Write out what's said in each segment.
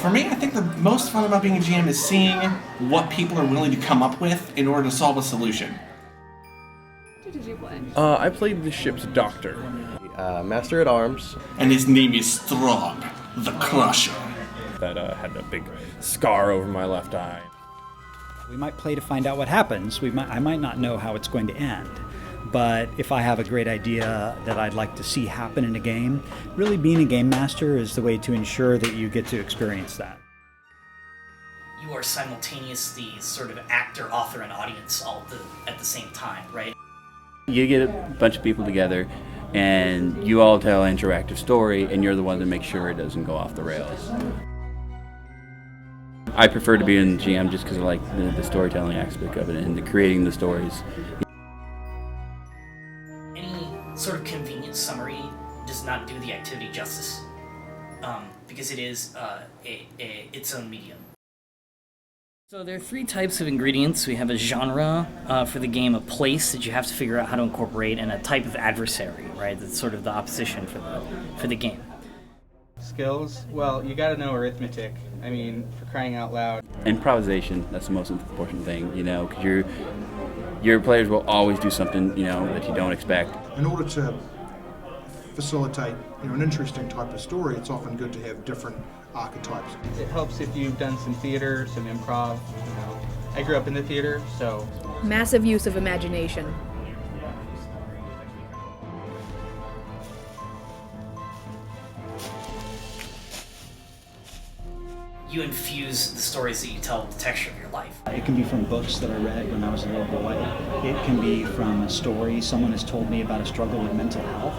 For me, I think the most fun about being a GM is seeing what people are willing to come up with in order to solve a solution. What did you play? I played the ship's doctor. Master at Arms. And his name is Throg, the Crusher. That had a big scar over my left eye. We might play to find out what happens. I might not know how it's going to end. But if I have a great idea that I'd like to see happen in a game, really being a game master is the way to ensure that you get to experience that. You are simultaneously sort of actor, author, and audience all at the same time, right? You get a bunch of people together, and you all tell an interactive story, and you're the one to make sure it doesn't go off the rails. I prefer to be in GM just because I like the storytelling aspect of it and the creating the stories. Any sort of convenient summary does not do the activity justice, because it is its own medium. So there are 3 types of ingredients. We have a genre for the game, a place that you have to figure out how to incorporate, and a type of adversary, right? That's sort of the opposition for the game. Skills? Well, you gotta know arithmetic. I mean, for crying out loud. Improvisation, that's the most important thing, because your players will always do something, that you don't expect. In order to facilitate, an interesting type of story, it's often good to have different archetypes. It helps if you've done some theater, some improv. I grew up in the theater, so... Massive use of imagination. You infuse the stories that you tell with the texture of your life. It can be from books that I read when I was a little boy. It can be from a story someone has told me about a struggle with mental health.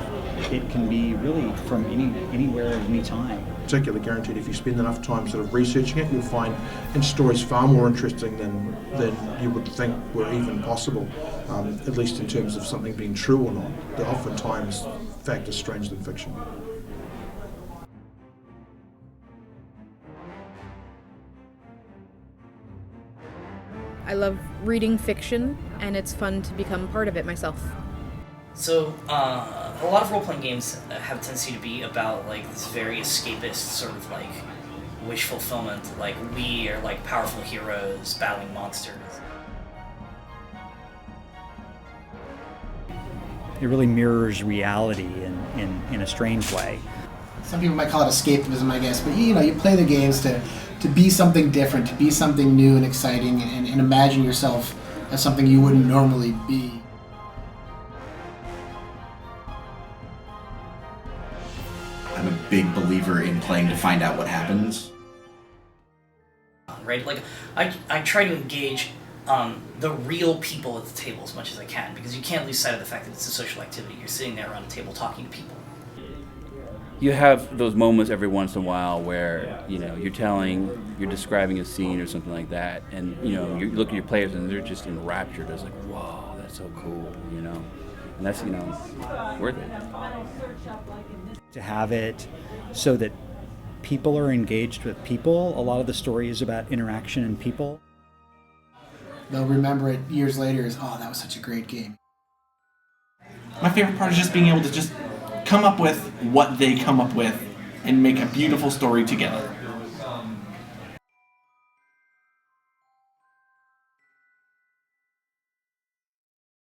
It can be really from anywhere at any time. Particularly guaranteed if you spend enough time sort of researching it, you'll find stories far more interesting than you would think were even possible, at least in terms of something being true or not. Oftentimes, fact is stranger than fiction. I love reading fiction, and it's fun to become part of it myself. So, a lot of role-playing games have a tendency to be about, this very escapist sort of, wish fulfillment, we are, powerful heroes battling monsters. It really mirrors reality in a strange way. Some people might call it escapism, I guess, but you play the games to be something different, to be something new and exciting, and imagine yourself as something you wouldn't normally be. I'm a big believer in playing to find out what happens. Right? I try to engage the real people at the table as much as I can, because you can't lose sight of the fact that it's a social activity. You're sitting there around a table talking to people. You have those moments every once in a while where, you're describing a scene or something like that, and, you look at your players and they're just enraptured. It's like, whoa, that's so cool, And that's, worth it. To have it so that people are engaged with people. A lot of the story is about interaction and people. They'll remember it years later as, oh, that was such a great game. My favorite part is just being able to just come up with what they come up with and make a beautiful story together.